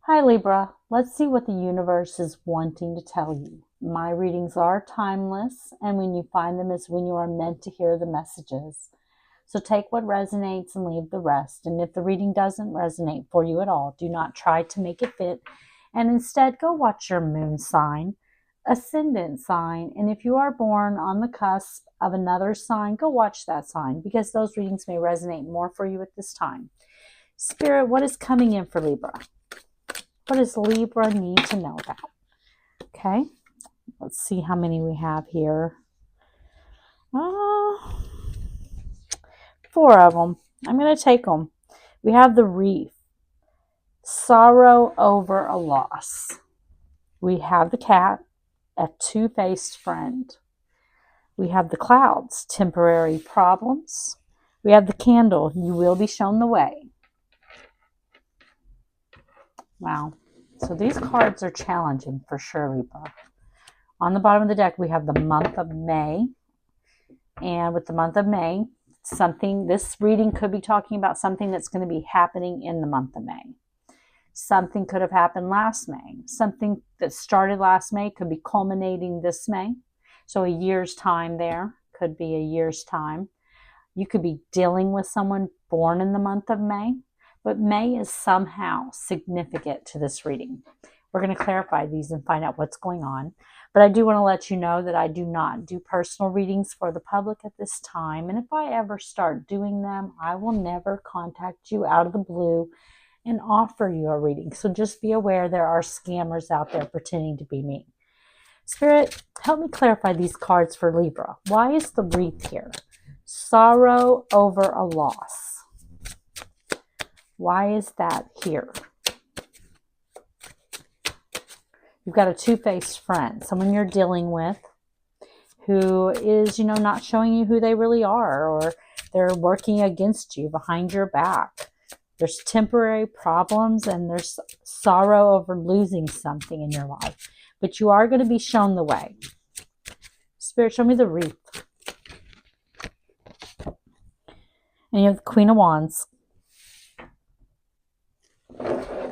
Hi Libra, let's see what the universe is wanting to tell you. My readings are timeless, and when you find them is when you are meant to hear the messages. So take what resonates and leave the rest. And if the reading doesn't resonate for you at all, do not try to make it fit, and instead go watch your moon sign, ascendant sign, and if you are born on the cusp of another sign, go watch that sign because those readings may resonate more for you at this time. Spirit, what is coming in for Libra? What does Libra need to know about? Okay, let's see how many we have here. Four of them. I'm going to take them. We have the reef, sorrow over a loss. We have the cat, a two-faced friend. We have the clouds, temporary problems. We have the candle, you will be shown the way. Wow. So these cards are challenging for sure, Libra. On the bottom of the deck, we have the month of May. And with the month of May, this reading could be talking about something that's going to be happening in the month of May. Something could have happened last May. Something that started last May could be culminating this May. So a year's time there could be a year's time. You could be dealing with someone born in the month of May, but May is somehow significant to this reading. We're going to clarify these and find out what's going on. But I do want to let you know that I do not do personal readings for the public at this time. And if I ever start doing them, I will never contact you out of the blue and offer you a reading. So just be aware there are scammers out there pretending to be me. Spirit, help me clarify these cards for Libra. Why is the wreath here? Sorrow over a loss. Why is that here? You've got a two-faced friend, someone you're dealing with who is, not showing you who they really are, or they're working against you behind your back. There's temporary problems and there's sorrow over losing something in your life, but you are going to be shown the way. Spirit, show me the wreath. And you have the Queen of Wands.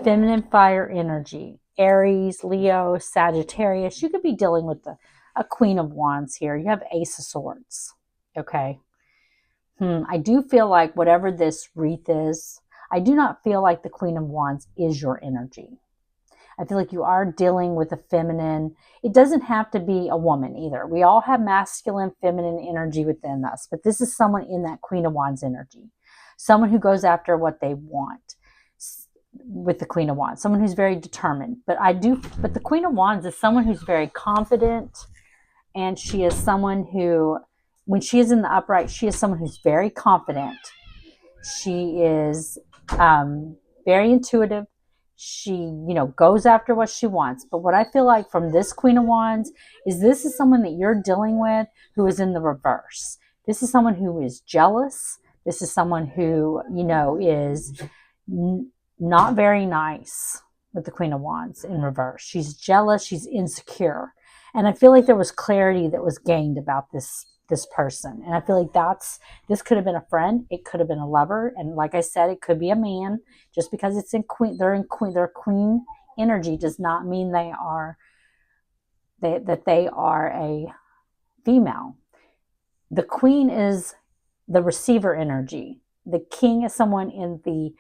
Feminine fire energy. Aries, Leo, Sagittarius. You could be dealing with a Queen of Wands here. You have Ace of Swords. Okay. I do feel like whatever this wreath is, I do not feel like the Queen of Wands is your energy. I feel like you are dealing with a feminine. It doesn't have to be a woman either. We all have masculine, feminine energy within us, but this is someone in that Queen of Wands energy. Someone who goes after what they want with the Queen of Wands. Someone who's very determined. But the Queen of Wands is someone who's very confident, and she is someone who, when she is in the upright, she is someone who's very confident. She is very intuitive. She, goes after what she wants. But what I feel like from this Queen of Wands is this is someone that you're dealing with who is in the reverse. This is someone who is jealous. This is someone who, is not very nice with the Queen of Wands in reverse. She's jealous. She's insecure. And I feel like there was clarity that was gained about this person. And I feel like this could have been a friend. It could have been a lover. And like I said, it could be a man. Just because it's they're queen energy does not mean that they are a female. The queen is the receiver energy. The king is someone in the,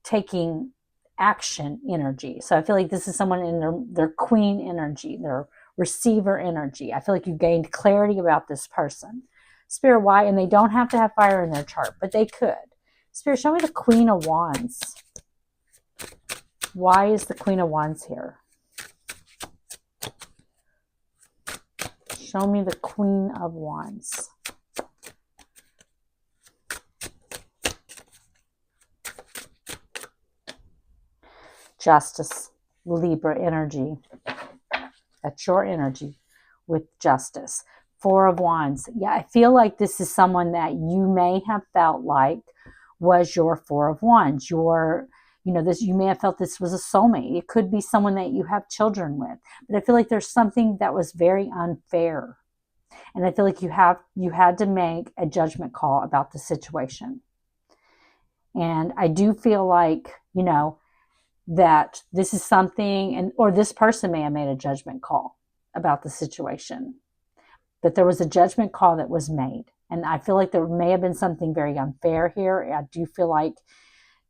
taking action energy. So I feel like this is someone in their queen energy, their receiver energy. I feel like you gained clarity about this person. Spirit, why? And they don't have to have fire in their chart, but they could. Spirit, show me the Queen of Wands. Why is the Queen of Wands here? Show me the Queen of Wands. Justice, Libra energy. That's your energy with justice. Four of Wands. Yeah, I feel like this is someone that you may have felt like was your Four of Wands. You may have felt this was a soulmate. It could be someone that you have children with. But I feel like there's something that was very unfair. And I feel like you had to make a judgment call about the situation. And I do feel like, that this is something, and or this person may have made a judgment call about the situation. But there was a judgment call that was made. And I feel like there may have been something very unfair here. I do feel like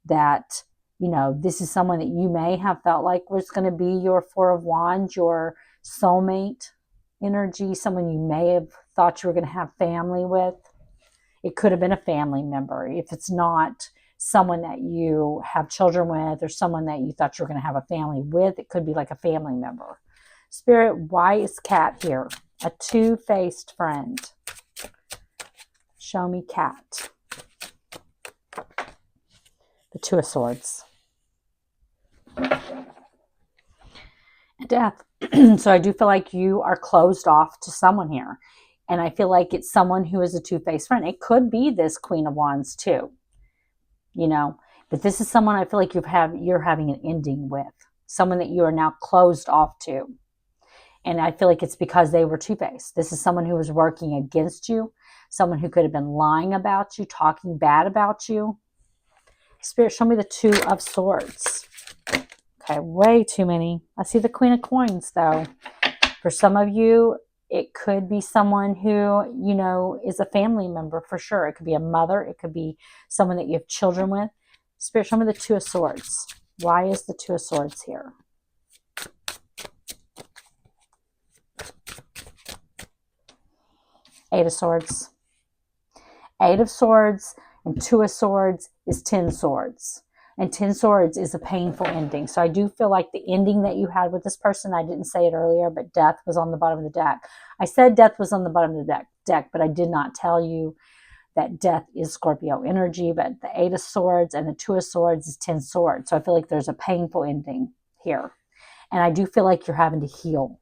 that, you know, this is someone that you may have felt like was going to be your Four of Wands, your soulmate energy, someone you may have thought you were going to have family with. It could have been a family member. If it's not someone that you have children with or someone that you thought you were going to have a family with, it could be like a family member. Spirit, why is Cat here? A two-faced friend. Show me Cat. The Two of Swords. Death. So I do feel like you are closed off to someone here. And I feel like it's someone who is a two-faced friend. It could be this Queen of Wands too. You know, but this is someone I feel like you're having an ending with. Someone that you are now closed off to. And I feel like it's because they were two-faced. This is someone who was working against you. Someone who could have been lying about you, talking bad about you. Spirit, show me the Two of Swords. Okay, way too many. I see the Queen of Coins, though. For some of you, it could be someone who, you know, is a family member for sure. It could be a mother. It could be someone that you have children with. Spirit, show me the Two of Swords. Why is the Two of Swords here? Eight of Swords. Eight of Swords and Two of Swords is 10 Swords. And 10 Swords is a painful ending. So I do feel like the ending that you had with this person, I didn't say it earlier, but death was on the bottom of the deck. I said death was on the bottom of the deck, but I did not tell you that death is Scorpio energy. But the Eight of Swords and the Two of Swords is 10 Swords. So I feel like there's a painful ending here. And I do feel like you're having to heal.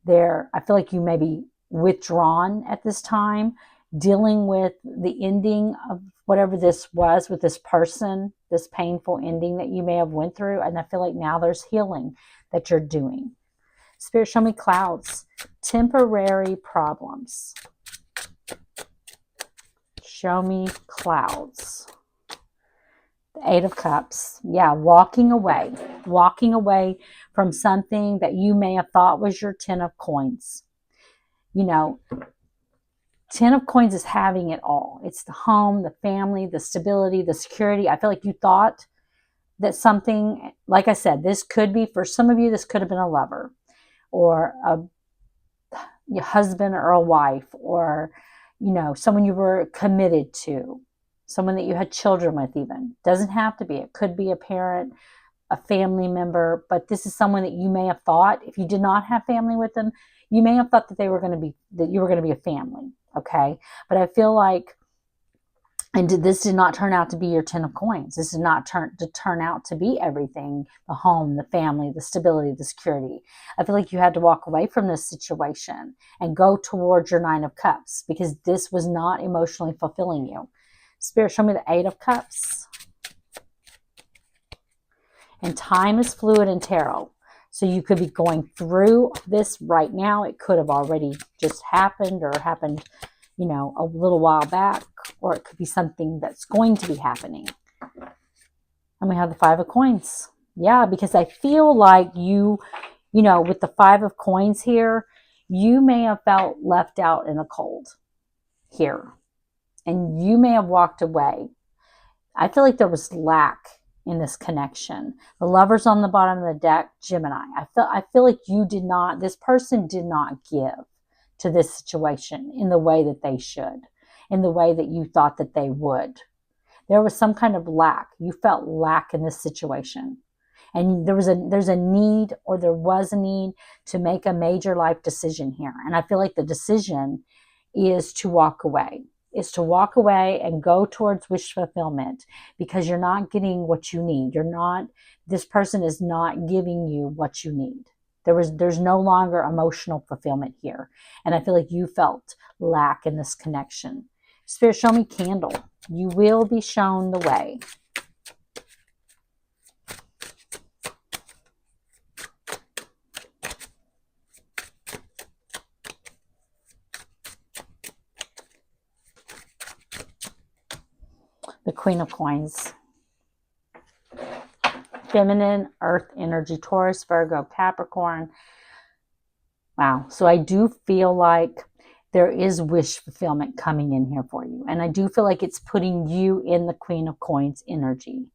I feel like you may be withdrawn at this time, dealing with the ending of whatever this was with this person, this painful ending that you may have went through. And I feel like now there's healing that you're doing. Spirit, show me clouds. Temporary problems. Show me clouds. The Eight of Cups. Yeah, walking away. Walking away from something that you may have thought was your 10 of coins. You know, 10 of coins is having it all. It's the home, the family, the stability, the security. I feel like you thought that something, like I said, this could be, for some of you, this could have been a lover or a husband or a wife or, you know, someone you were committed to, someone that you had children with even. Doesn't have to be. It could be a parent, a family member, but this is someone that you may have thought, if you did not have family with them, you may have thought that you were going to be a family. Okay. But I feel like, and this did not turn out to be your 10 of coins. This did not turn out to be everything, the home, the family, the stability, the security. I feel like you had to walk away from this situation and go towards your 9 of Cups because this was not emotionally fulfilling you. Spirit, show me the 8 of Cups. And time is fluid in tarot. So you could be going through this right now. It could have already just happened or happened, you know, a little while back, or it could be something that's going to be happening. And we have the 5 of coins. Yeah, because I feel like you know, with the 5 of coins here, you may have felt left out in the cold here. And you may have walked away. I feel like there was lack in this connection. The Lover's on the bottom of the deck, Gemini. I feel like this person did not give to this situation in the way that they should, in the way that you thought that they would. There was some kind of lack. You felt lack in this situation. And there's a need, or there was a need to make a major life decision here. And I feel like the decision is to walk away. And go towards wish fulfillment because you're not getting what you need. This person is not giving you what you need. There's no longer emotional fulfillment here. And I feel like you felt lack in this connection. Spirit, show me candle. You will be shown the way. The Queen of Coins. feminine earth energy, Taurus, Virgo, Capricorn. Wow. So I do feel like there is wish fulfillment coming in here for you. And I do feel like it's putting you in the Queen of Coins energy.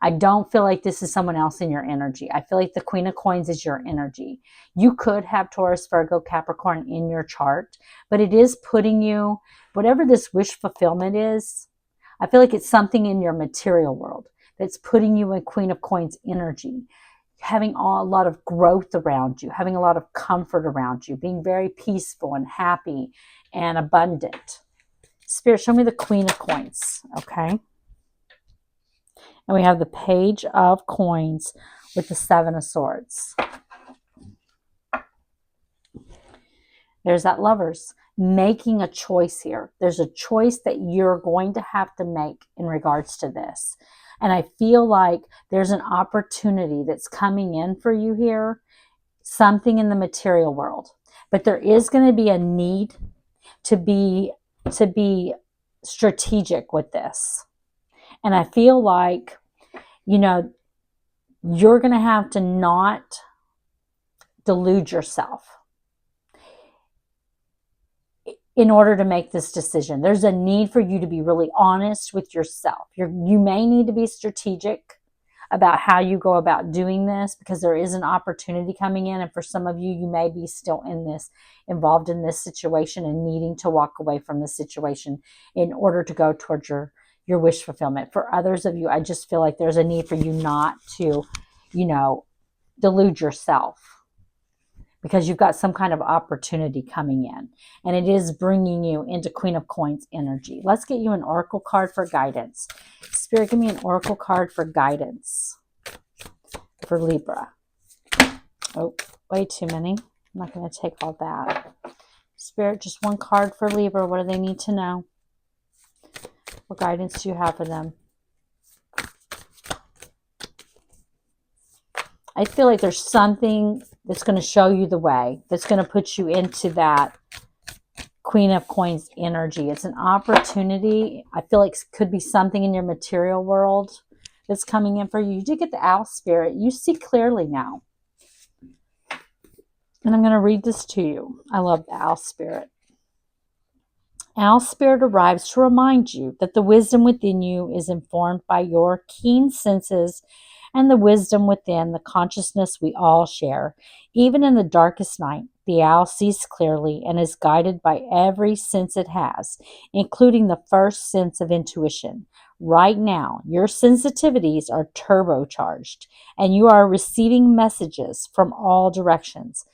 I don't feel like this is someone else in your energy. I feel like the Queen of Coins is your energy. You could have Taurus, Virgo, Capricorn in your chart, but it is putting you, whatever this wish fulfillment is, I feel like it's something in your material world that's putting you in Queen of Coins energy, having a lot of growth around you, having a lot of comfort around you, being very peaceful and happy and abundant. Spirit, show me the Queen of Coins, okay? And we have the Page of Coins with the Seven of Swords. There's that Lovers. Making a choice here. There's a choice that you're going to have to make in regards to this. And I feel like there's an opportunity that's coming in for you here, something in the material world. But there is going to be a need to be strategic with this. And I feel like, you know, you're going to have to not delude yourself in order to make this decision. There's a need for you to be really honest with yourself. You may need to be strategic about how you go about doing this, because there is an opportunity coming in. And for some of you, you may be still involved in this situation and needing to walk away from this situation in order to go towards your wish fulfillment. For others of you, I just feel like there's a need for you not to, delude yourself, because you've got some kind of opportunity coming in, and it is bringing you into Queen of Coins energy. Let's get you an oracle card for guidance. Spirit, give me an oracle card for guidance for Libra. Oh, way too many. I'm not going to take all that. Spirit, just one card for Libra. What do they need to know? What guidance do you have for them? I feel like there's something that's going to show you the way, that's going to put you into that Queen of Coins energy. It's an opportunity. I feel like it could be something in your material world that's coming in for you. You did get the Owl Spirit. You see clearly now. And I'm going to read this to you. I love the Owl Spirit. Owl Spirit arrives to remind you that the wisdom within you is informed by your keen senses and the wisdom within the consciousness we all share. Even in the darkest night, the owl sees clearly and is guided by every sense it has, including the first sense of intuition. Right now, your sensitivities are turbocharged, and you are receiving messages from all directions.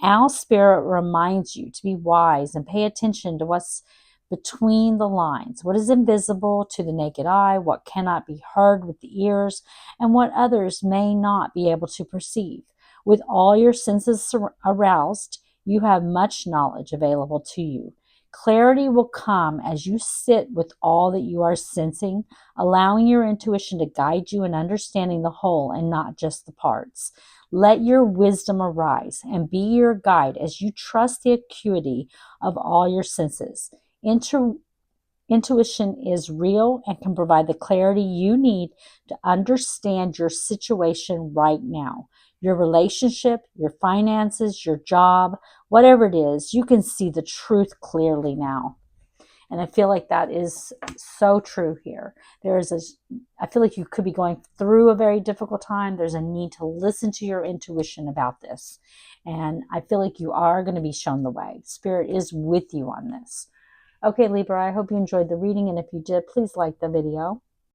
Owl Spirit reminds you to be wise and pay attention to what's between the lines, what is invisible to the naked eye, what cannot be heard with the ears, and what others may not be able to perceive. With all your senses aroused, you have much knowledge available to you. Clarity will come as you sit with all that you are sensing, allowing your intuition to guide you in understanding the whole and not just the parts. Let your wisdom arise and be your guide as you trust the acuity of all your senses. Intuition is real and can provide the clarity you need to understand your situation right now. Your relationship, your finances, your job, whatever it is, you can see the truth clearly now. And I feel like that is so true here. I feel like you could be going through a very difficult time. There's a need to listen to your intuition about this. And I feel like you are going to be shown the way. Spirit is with you on this. Okay, Libra, I hope you enjoyed the reading. And if you did, please like the video.